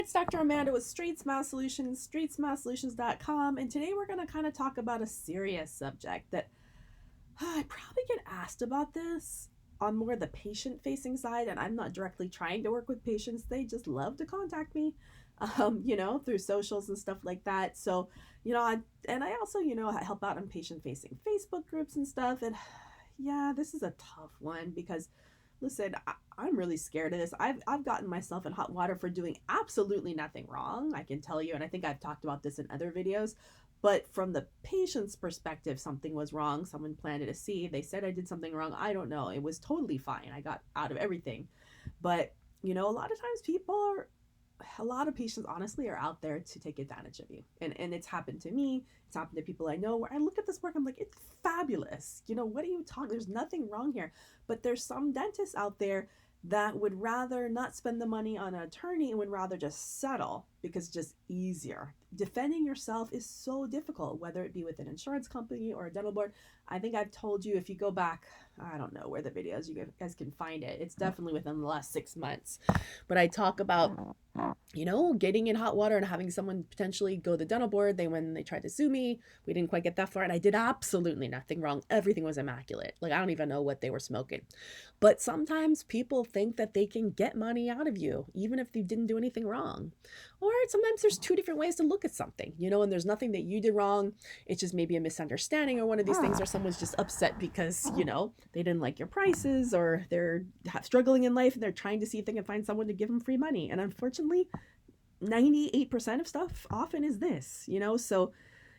It's Dr. Amanda with Straightsmile Solutions, straightsmilesolutions.com, and today we're going to kind of talk about a serious subject that I probably get asked about this on more the patient-facing side, and I'm not directly trying to work with patients. They just love to contact me, through socials and stuff like that. So, I also, I help out on patient-facing Facebook groups and stuff, and yeah, this is a tough one because listen, I'm really scared of this. I've gotten myself in hot water for doing absolutely nothing wrong, I can tell you, and I think I've talked about this in other videos. But from the patient's perspective, something was wrong. Someone planted a seed. They said I did something wrong. I don't know. It was totally fine. I got out of everything. But, a lot of times a lot of patients honestly are out there to take advantage of you. And it's happened to me. It's happened to people I know where I look at this work, I'm like, it's fabulous. What are you talking? There's nothing wrong here. But there's some dentists out there that would rather not spend the money on an attorney and would rather just settle because it's just easier. Defending yourself is so difficult, whether it be with an insurance company or a dental board. I think I've told you, if you go back, I don't know where the videos, you guys can find it. It's definitely within the last 6 months. But I talk about getting in hot water and having someone potentially go to the dental board. When they tried to sue me, we didn't quite get that far, and I did absolutely nothing wrong. Everything was immaculate. Like, I don't even know what they were smoking. But sometimes people think that they can get money out of you, even if they didn't do anything wrong. Or sometimes there's two different ways to look at something, and there's nothing that you did wrong. It's just maybe a misunderstanding or one of these things, or someone's just upset because, they didn't like your prices, or they're struggling in life and they're trying to see if they can find someone to give them free money. And unfortunately, 98% of stuff often is this, so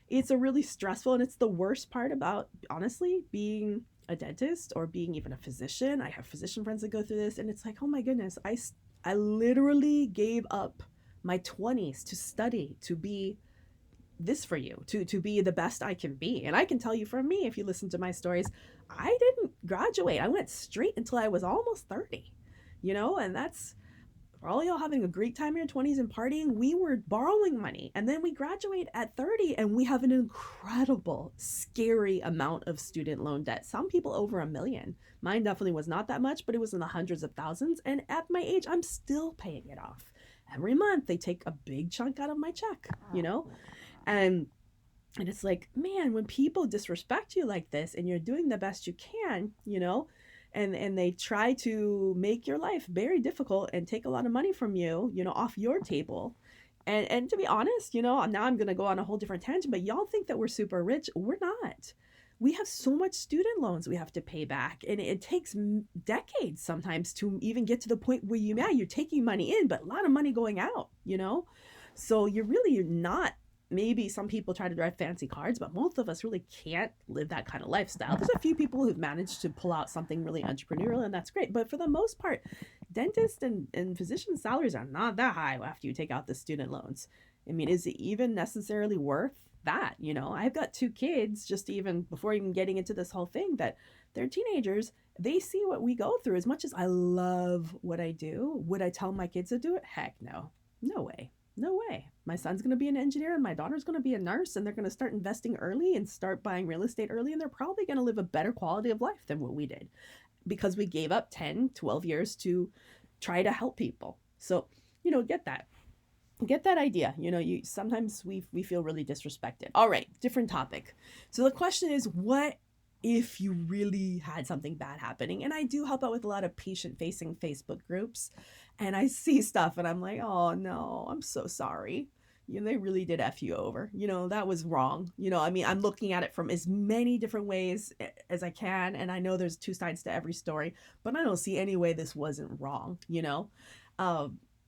it's a really stressful, and it's the worst part about, honestly, being a dentist or being even a physician. I have physician friends that go through this, and it's like, oh my goodness, I literally gave up my 20s to study, to be this for you, to be the best I can be. And I can tell you, for me, if you listen to my stories, I didn't graduate. I went straight until I was almost 30, and that's for all y'all having a great time in your 20s and partying. We were borrowing money, and then we graduate at 30 and we have an incredible, scary amount of student loan debt. Some people over $1 million. Mine definitely was not that much, but it was in the hundreds of thousands. And at my age, I'm still paying it off. Every month they take a big chunk out of my check, and it's like, man, when people disrespect you like this and you're doing the best you can, and they try to make your life very difficult and take a lot of money from you, off your table. And to be honest, now I'm going to go on a whole different tangent, but y'all think that we're super rich. We're not. We have so much student loans we have to pay back, and it takes decades sometimes to even get to the point where you're taking money in, but a lot of money going out, so you're not. Maybe some people try to drive fancy cars, but most of us really can't live that kind of lifestyle. There's a few people who've managed to pull out something really entrepreneurial, and that's great. But for the most part, dentists and physician salaries are not that high after you take out the student loans. I mean, is it even necessarily worth that? I've got 2 kids, just even before even getting into this whole thing, that they're teenagers. They see what we go through. As much as I love what I do, would I tell my kids to do it? Heck no. No way. No way. My son's going to be an engineer and my daughter's going to be a nurse, and they're going to start investing early and start buying real estate early, and they're probably going to live a better quality of life than what we did, because we gave up 10, 12 years to try to help people. So, get that idea. Sometimes we feel really disrespected. All right, different topic. So the question is, what if you really had something bad happening? And I do help out with a lot of patient-facing Facebook groups, and I see stuff and I'm like, oh no, I'm so sorry. They really did F you over. That was wrong. I'm looking at it from as many different ways as I can, and I know there's 2 sides to every story, but I don't see any way this wasn't wrong,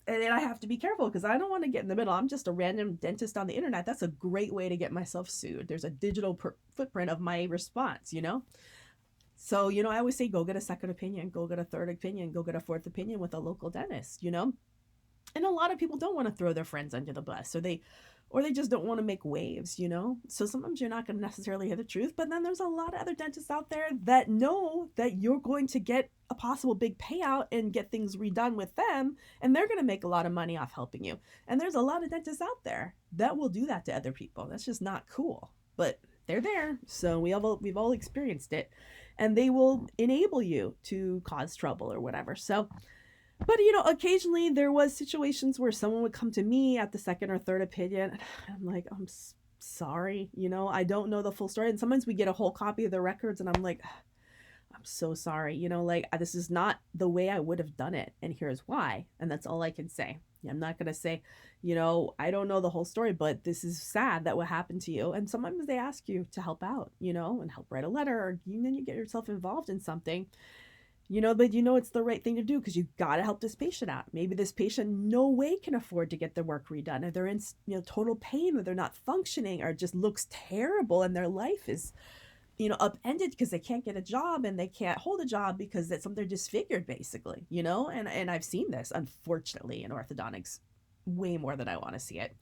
and I have to be careful because I don't want to get in the middle. I'm just a random dentist on the internet. That's a great way to get myself sued. There's a digital footprint of my response, So, I always say, go get a second opinion, go get a third opinion, go get a fourth opinion with a local dentist, And a lot of people don't want to throw their friends under the bus, or they just don't want to make waves, So sometimes you're not going to necessarily hear the truth, but then there's a lot of other dentists out there that know that you're going to get a possible big payout and get things redone with them, and they're going to make a lot of money off helping you. And there's a lot of dentists out there that will do that to other people. That's just not cool, but they're there. So we've all experienced it, and they will enable you to cause trouble or whatever. So But, occasionally there was situations where someone would come to me at the second or third opinion. And I'm like, I'm sorry, I don't know the full story. And sometimes we get a whole copy of the records and I'm like, I'm so sorry, like this is not the way I would have done it. And here's why. And that's all I can say. I'm not going to say, I don't know the whole story, but this is sad that what happened to you. And sometimes they ask you to help out, and help write a letter, or then you get yourself involved in something, but it's the right thing to do because you got to help this patient out. Maybe this patient no way can afford to get their work redone, or they're in, total pain, or they're not functioning, or just looks terrible, and their life is, upended because they can't get a job and they can't hold a job because that's something disfigured, basically, and I've seen this, unfortunately, in orthodontics way more than I want to see it.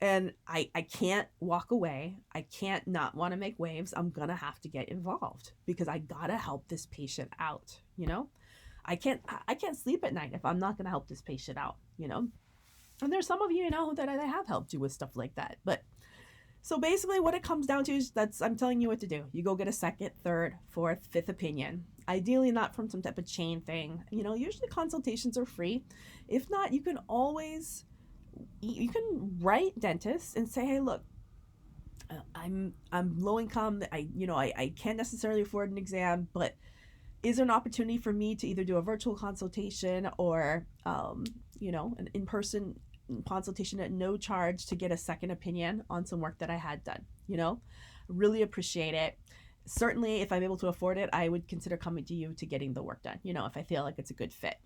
And I can't walk away. I can't not want to make waves. I'm going to have to get involved because I got to help this patient out. I can't sleep at night if I'm not going to help this patient out, and there's some of you, that I have helped you with stuff like that. But so basically what it comes down to is I'm telling you what to do. You go get a second, third, fourth, fifth opinion. Ideally not from some type of chain thing. Usually consultations are free. If not, you can write dentists and say, hey, look, I'm low income. I can't necessarily afford an exam, but is there an opportunity for me to either do a virtual consultation or, an in-person consultation at no charge to get a second opinion on some work that I had done? Really appreciate it. Certainly, if I'm able to afford it, I would consider coming to you to getting the work done, if I feel like it's a good fit.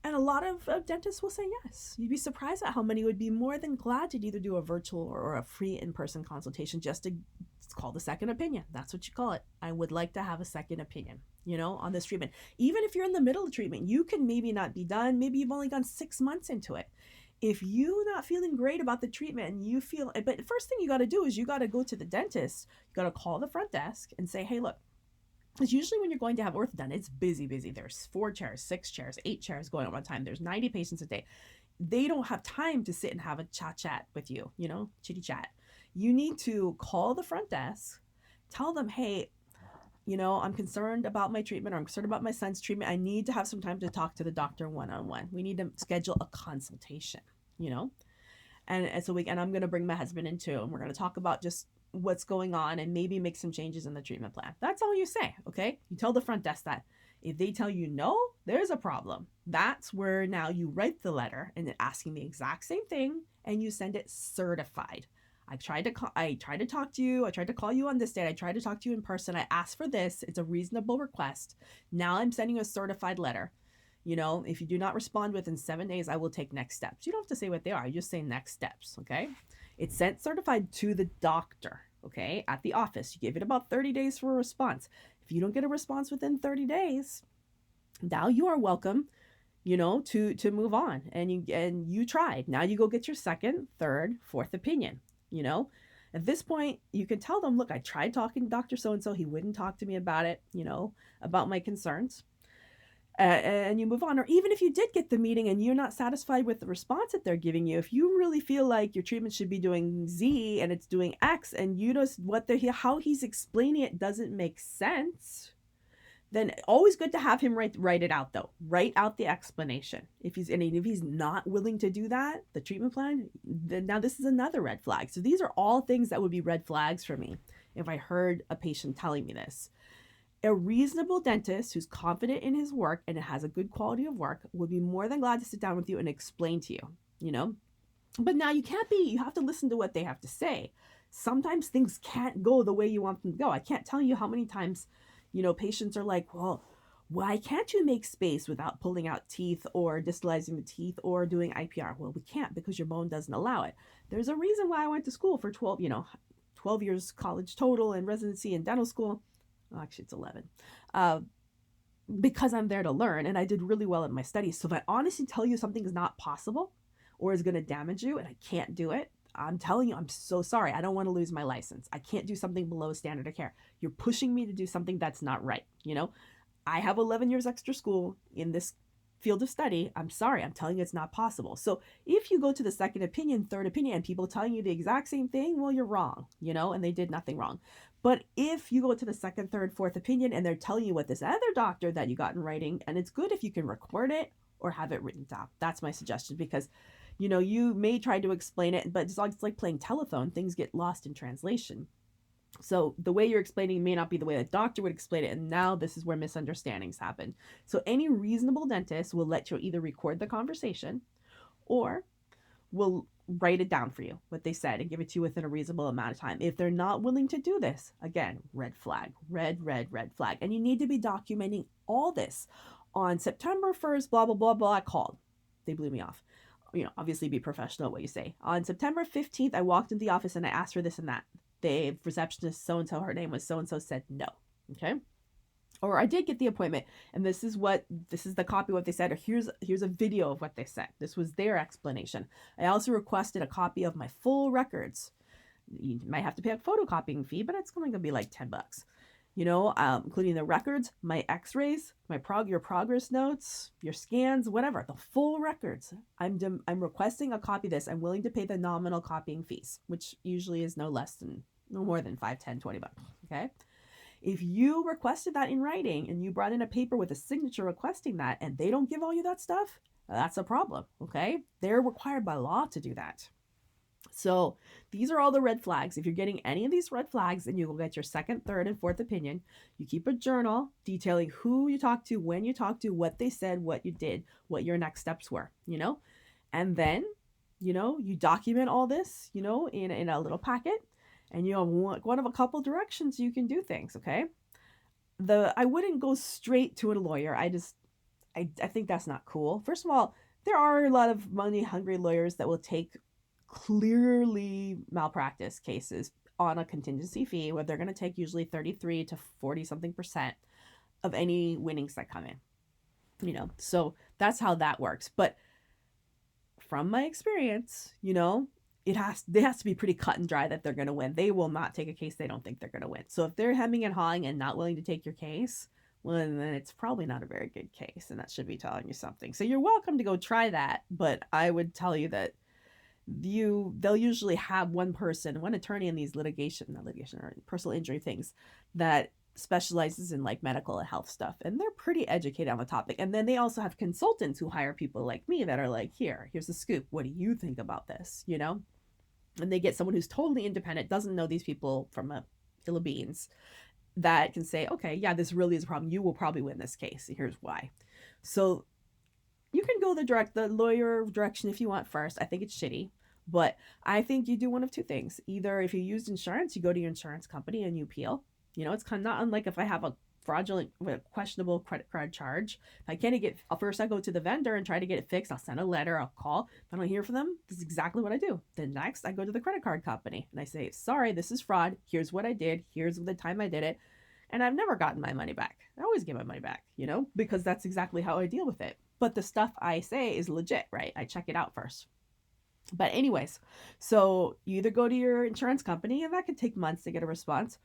And a lot of dentists will say yes. You'd be surprised at how many would be more than glad to either do a virtual or a free in-person consultation just to, it's called a second opinion. That's what you call it. I would like to have a second opinion, on this treatment. Even if you're in the middle of treatment, you can maybe not be done. Maybe you've only gone 6 months into it. If you're not feeling great about the treatment and you feel, but the first thing you got to do is you got to go to the dentist. You got to call the front desk and say, hey, look, because usually when you're going to have ortho done, it's busy. There's 4 chairs, 6 chairs, 8 chairs going on one time. There's 90 patients a day. They don't have time to sit and have a chat with you, chitty chat. You need to call the front desk, tell them, hey, I'm concerned about my treatment, or I'm concerned about my son's treatment. I need to have some time to talk to the doctor one-on-one. We need to schedule a consultation, and so and I'm going to bring my husband in too, and we're going to talk about just what's going on and maybe make some changes in the treatment plan. That's all you say, okay? You tell the front desk that. If they tell you no, there's a problem. That's where now you write the letter and then asking the exact same thing, and you send it certified. I tried to talk to you. I tried to call you on this date. I tried to talk to you in person. I asked for this. It's a reasonable request. Now I'm sending you a certified letter. If you do not respond within 7 days, I will take next steps. You don't have to say what they are. You just say next steps, okay? It's sent certified to the doctor, okay, at the office. You give it about 30 days for a response. If you don't get a response within 30 days, now you are welcome, to move on. And you tried. Now you go get your second, third, fourth opinion, At this point, you can tell them, look, I tried talking to Dr. So-and-so. He wouldn't talk to me about it, about my concerns. And you move on. Or even if you did get the meeting and you're not satisfied with the response that they're giving you, if you really feel like your treatment should be doing Z and it's doing X, and you know how he's explaining it doesn't make sense, then always good to have him write it out, though. Write out the explanation. If he's not willing to do that, the treatment plan, then now this is another red flag. So these are all things that would be red flags for me if I heard a patient telling me this. A reasonable dentist who's confident in his work and has a good quality of work would be more than glad to sit down with you and explain to you, But now you have to listen to what they have to say. Sometimes things can't go the way you want them to go. I can't tell you how many times, patients are like, well, why can't you make space without pulling out teeth or distalizing the teeth or doing IPR? Well, we can't because your bone doesn't allow it. There's a reason why I went to school for 12 years college total and residency and dental school. Well, actually, it's 11. Because I'm there to learn, and I did really well at my studies. So if I honestly tell you something is not possible or is going to damage you and I can't do it, I'm telling you, I'm so sorry. I don't want to lose my license. I can't do something below standard of care. You're pushing me to do something that's not right. I have 11 years extra school in this field of study. I'm sorry. I'm telling you it's not possible. So if you go to the second opinion, third opinion, and people telling you the exact same thing, well, you're wrong, and they did nothing wrong. But if you go to the second, third, fourth opinion and they're telling you what this other doctor that you got in writing, and it's good if you can record it or have it written down. That's my suggestion, because you may try to explain it, but it's like playing telephone. Things get lost in translation. So the way you're explaining may not be the way the doctor would explain it, and now this is where misunderstandings happen. So any reasonable dentist will let you either record the conversation or will write it down for you, what they said, and give it to you within a reasonable amount of time. If they're not willing to do this, again, red flag, red flag. And you need to be documenting all this. On September 1st, blah, blah, blah, blah, I called. They blew me off. Obviously be professional at what you say. On September 15th, I walked into the office and I asked for this and that. The receptionist, so-and-so, her name was so-and-so, said no. Okay. Or I did get the appointment, and this is the copy of what they said, or here's a video of what they said. This was their explanation. I also requested a copy of my full records. You might have to pay a photocopying fee, but it's going to be like $10. Including the records, my x-rays, your progress notes, your scans, whatever, the full records. I'm requesting a copy of this. I'm willing to pay the nominal copying fees, which usually is no more than $5, $10, $20. Okay. If you requested that in writing and you brought in a paper with a signature requesting that and they don't give all you that stuff, that's a problem. Okay. They're required by law to do that. So these are all the red flags. If you're getting any of these red flags, then you will get your second, third, and fourth opinion. You keep a journal detailing who you talked to, when you talked to, what they said, what you did, what your next steps were, and then, you document all this, in a little packet, and you have one of a couple directions you can do things. Okay. I wouldn't go straight to a lawyer. I think that's not cool. First of all, there are a lot of money hungry lawyers that will take clearly malpractice cases on a contingency fee, where they're going to take usually 33 to 40 something % of any winnings that come in, so that's how that works. But from my experience, it has to be pretty cut and dry that they're going to win. They will not take a case they don't think they're going to win. So if they're hemming and hawing and not willing to take your case, well, then it's probably not a very good case, and that should be telling you something. So you're welcome to go try that, but I would tell you that they'll usually have one attorney in these litigation or personal injury things that specializes in like medical and health stuff, and they're pretty educated on the topic. And then they also have consultants who hire people like me that are like, here's the scoop, what do you think about this, and they get someone who's totally independent, doesn't know these people from a hill of beans, that can say, okay, yeah, this really is a problem, you will probably win this case, here's why. So you can go the lawyer direction if you want first. I think it's shitty, but I think you do one of two things. Either if you used insurance, you go to your insurance company and you appeal. It's kind of not unlike if I have a fraudulent, questionable credit card charge. If I can't first I go to the vendor and try to get it fixed. I'll send a letter, I'll call. If I don't hear from them, this is exactly what I do. Then next I go to the credit card company and I say, sorry, this is fraud. Here's what I did. Here's the time I did it. And I've never gotten my money back. I always get my money back, because that's exactly how I deal with it. But the stuff I say is legit, right? I check it out first. But anyways, so you either go to your insurance company, and that could take months to get a response,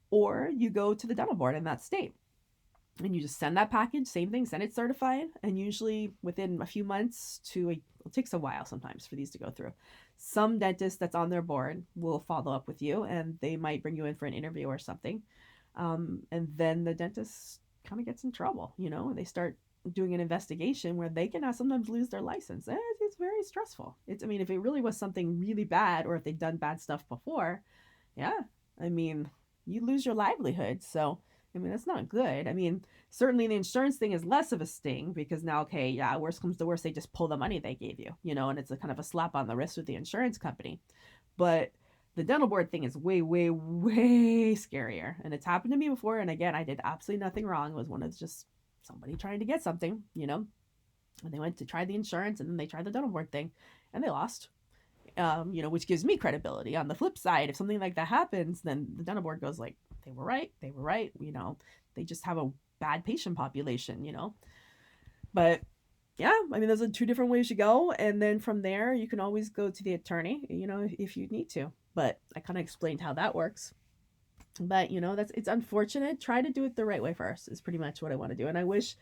or you go to the dental board in that state and you just send that package, same thing, send it certified. And usually within a few months it takes a while sometimes for these to go through. Some dentist that's on their board will follow up with you, and they might bring you in for an interview or something. And then the dentist kind of gets in trouble, they start doing an investigation where they can sometimes lose their license. It's very stressful. If it really was something really bad, or if they'd done bad stuff before, you lose your livelihood. So, that's not good. Certainly the insurance thing is less of a sting, because now, okay, yeah, worst comes to worst, they just pull the money they gave you, and it's a kind of a slap on the wrist with the insurance company. But the dental board thing is way, way, way scarier. And it's happened to me before. And again, I did absolutely nothing wrong. It was one of just somebody trying to get something, and they went to try the insurance, and then they tried the dental board thing and they lost, which gives me credibility. On the flip side, if something like that happens, then the dental board goes like, they were right. They just have a bad patient population, but yeah, those are two different ways you go. And then from there, you can always go to the attorney, if you need to, but I kind of explained how that works. But it's unfortunate. Try to do it the right way first is pretty much what I want to do. And I wish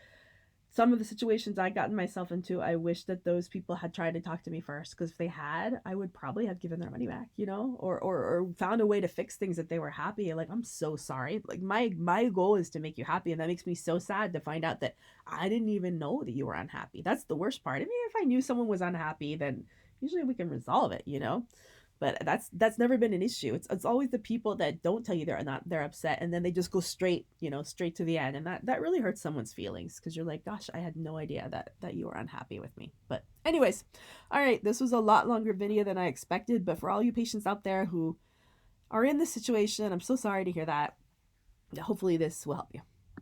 some of the situations I gotten myself into, I wish that those people had tried to talk to me first, because if they had, I would probably have given their money back, you know, or found a way to fix things that they were happy. Like, I'm so sorry. Like, my goal is to make you happy, and that makes me so sad to find out that I didn't even know that you were unhappy. That's the worst part. I mean, if I knew someone was unhappy, then usually we can resolve it, you know. But that's never been an issue. It's always the people that don't tell you they're upset, and then they just go straight, you know, straight to the end, and that really hurts someone's feelings, because you're like, gosh, I had no idea that you were unhappy with me. But anyways, all right, this was a lot longer video than I expected, but for all you patients out there who are in this situation, I'm so sorry to hear that. Hopefully this will help you.